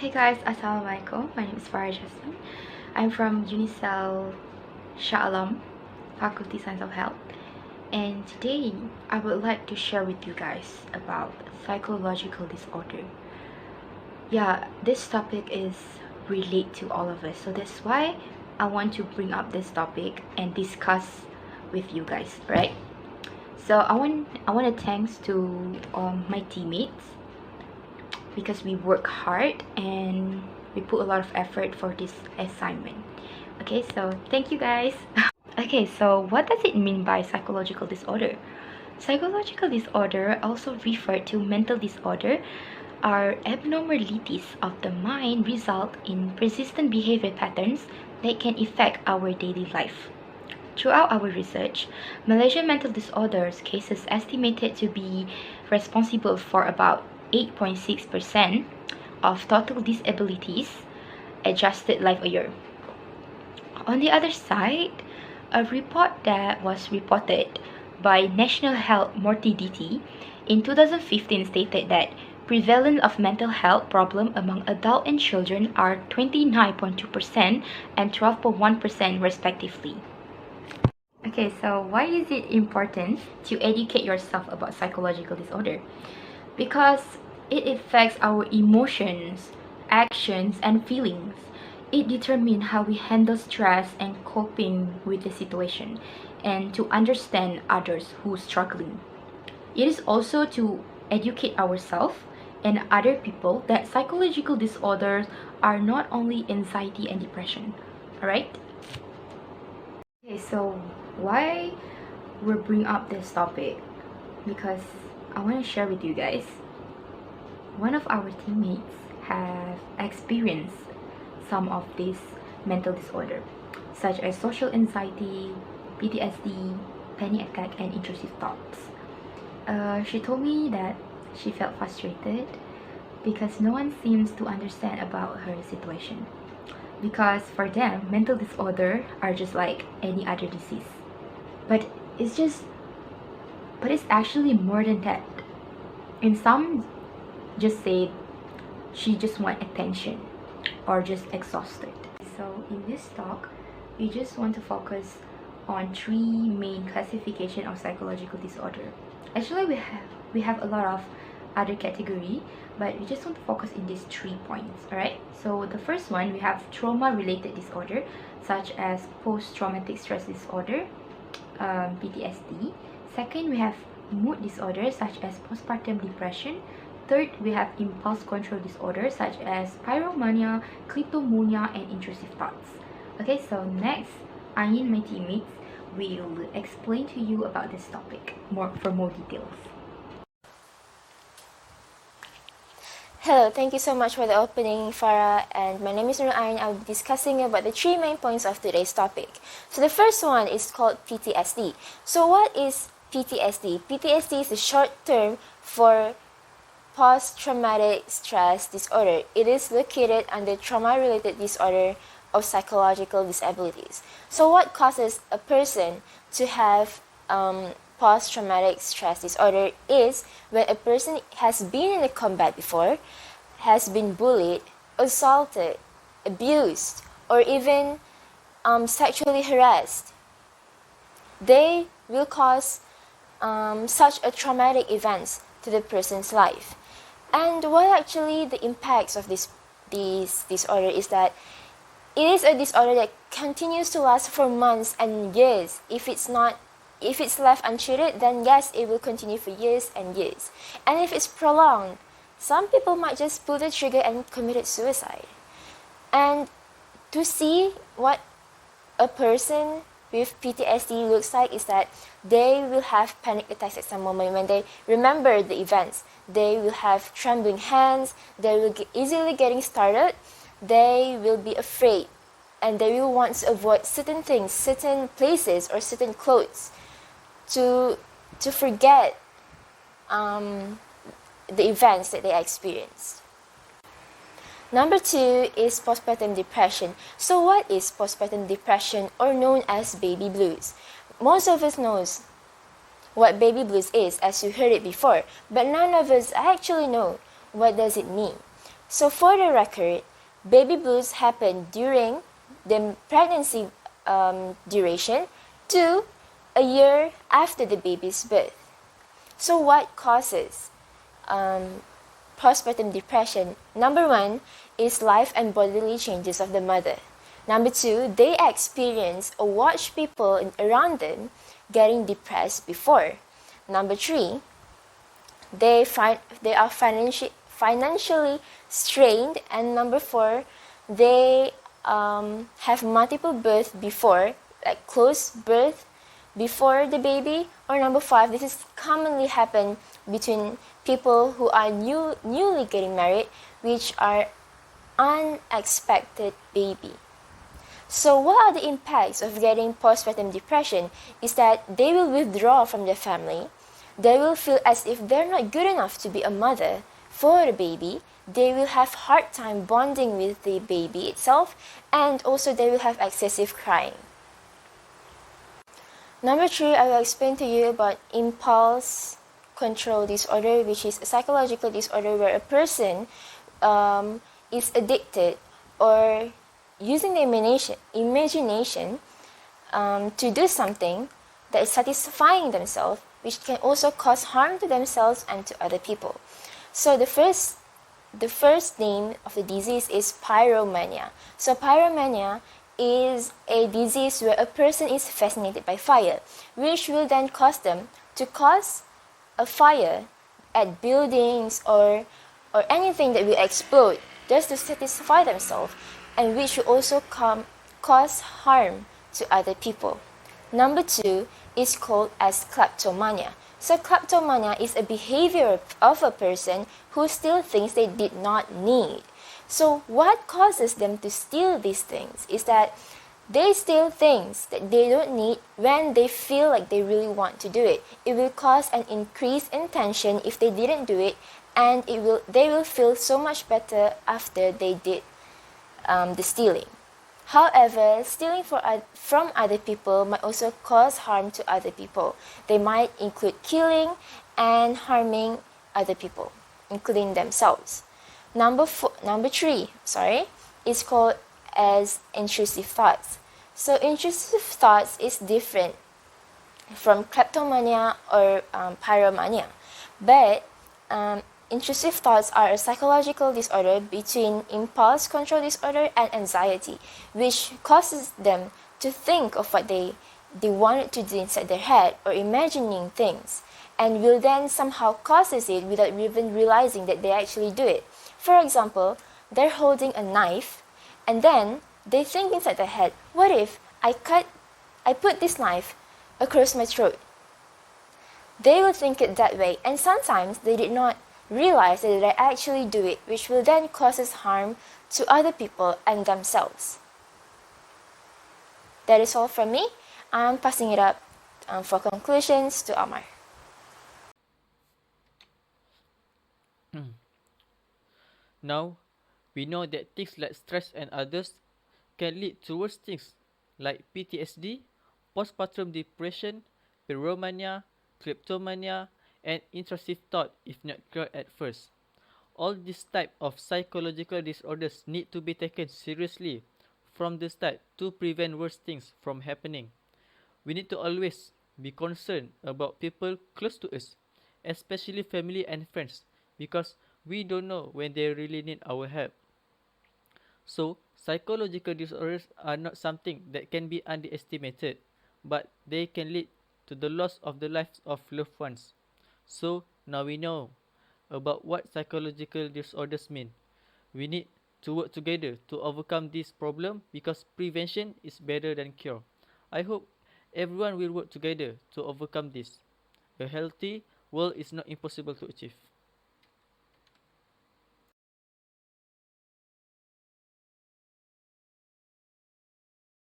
Hey guys, Assalamualaikum. My name is Farah Jasmine. I'm from Unicel Shah Alam, Faculty Science of Health. And today, I would like to share with you guys about psychological disorder. Yeah, this topic is relate to all of us. So that's why I want to bring up this topic and discuss with you guys, right? So I want to thanks to my teammates because we work hard and we put a lot of effort for this assignment. Okay, so thank you guys. Okay, so what does it mean by psychological disorder? Psychological disorder, also referred to mental disorder, are abnormalities of the mind result in persistent behavior patterns that can affect our daily life. Throughout our research, Malaysian mental disorders cases estimated to be responsible for about 8.6% of total disabilities adjusted life a year. On the other side, a report that was reported by National Health Morbidity in 2015 stated that prevalence of mental health problem among adults and children are 29.2% and 12.1% respectively. Okay, so why is it important to educate yourself about psychological disorder? Because it affects our emotions, actions, and feelings. It determines how we handle stress and coping with the situation, and to understand others who are struggling. It is also to educate ourselves and other people that psychological disorders are not only anxiety and depression. Alright? Okay, so why we bring up this topic? Because I want to share with you guys. One of our teammates have experienced some of this mental disorder, such as social anxiety, PTSD, panic attack, and intrusive thoughts. She told me that she felt frustrated because no one seems to understand about her situation. Because for them, mental disorder are just like any other disease. But it's just, but it's actually more than that. And some just say she just want attention or just exhausted. So in this talk, we just want to focus on three main classification of psychological disorder. Actually, we have a lot of other category, but we just want to focus in these 3 points. Alright, so the first one, we have trauma related disorder such as post-traumatic stress disorder, PTSD. Second, we have mood disorders such as postpartum depression. Third, we have impulse control disorders such as pyromania, kleptomania, and intrusive thoughts. Okay, so next, Ayin, my teammates, will explain to you about this topic for more details. Hello, thank you so much for the opening, Farah, and my name is Nur Ain. I'll be discussing about the 3 main points of today's topic. So the first one is called PTSD. So what is PTSD? PTSD is a short term for post-traumatic stress disorder. It is located under trauma-related disorder of psychological disabilities. So what causes a person to have post-traumatic stress disorder is when a person has been in a combat before, has been bullied, assaulted, abused, or even sexually harassed. They will cause such a traumatic events to the person's life. And what actually the impacts of this disorder is that it is a disorder that continues to last for months and years. If it's left untreated, then yes, it will continue for years and years. And if it's prolonged, some people might just pull the trigger and commit suicide. And to see what a person with PTSD looks like is that they will have panic attacks at some moment when they remember the events. They will have trembling hands, they will easily getting started, they will be afraid, and they will want to avoid certain things, certain places, or certain clothes to forget the events that they experienced. Number 2 is postpartum depression. So what is postpartum depression, or known as baby blues? Most of us knows what baby blues is, as you heard it before, but none of us actually know what does it mean. So for the record, baby blues happen during the pregnancy duration to a year after the baby's birth. So what causes postpartum depression? Number one is life and bodily changes of the mother. Number two, they experience or watch people around them getting depressed before. Number three, they are financially strained. And number four, they have multiple births before, like close birth before the baby. Or number five, this is commonly happen between people who are newly getting married, which are unexpected baby. So what are the impacts of getting postpartum depression is that they will withdraw from their family. They will feel as if they're not good enough to be a mother for the baby. They will have hard time bonding with the baby itself, and also they will have excessive crying. Number three, I will explain to you about impulse control disorder, which is a psychological disorder where a person is addicted or using the imagination to do something that is satisfying themselves, which can also cause harm to themselves and to other people. So the first name of the disease is pyromania. So pyromania is a disease where a person is fascinated by fire, which will then cause them to cause a fire at buildings or anything that will explode just to satisfy themselves, and which will also cause harm to other people. Number two is called as kleptomania. So kleptomania is a behavior of a person who steals things they did not need. So what causes them to steal these things is that they steal things that they don't need when they feel like they really want to do it. It will cause an increase in tension if they didn't do it, and they will feel so much better after they did the stealing. However, stealing from other people might also cause harm to other people. They might include killing and harming other people, including themselves. Number three, is called as intrusive thoughts. So intrusive thoughts is different from kleptomania or pyromania, but intrusive thoughts are a psychological disorder between impulse control disorder and anxiety, which causes them to think of what they wanted to do inside their head or imagining things, and will then somehow causes it without even realizing that they actually do it. For example, they're holding a knife and then they think inside their head, what if I put this knife across my throat? They will think it that way, and sometimes they did not realize that they actually do it, which will then causes harm to other people and themselves. That is all from me. I'm passing it up for conclusions to Amar. Now, we know that things like stress and others can lead to worse things like PTSD, postpartum depression, pyromania, kleptomania, and intrusive thought if not cured at first. All these type of psychological disorders need to be taken seriously from the start to prevent worse things from happening. We need to always be concerned about people close to us, especially family and friends, because we don't know when they really need our help. So, psychological disorders are not something that can be underestimated, but they can lead to the loss of the lives of loved ones. So, now we know about what psychological disorders mean. We need to work together to overcome this problem because prevention is better than cure. I hope everyone will work together to overcome this. A healthy world is not impossible to achieve.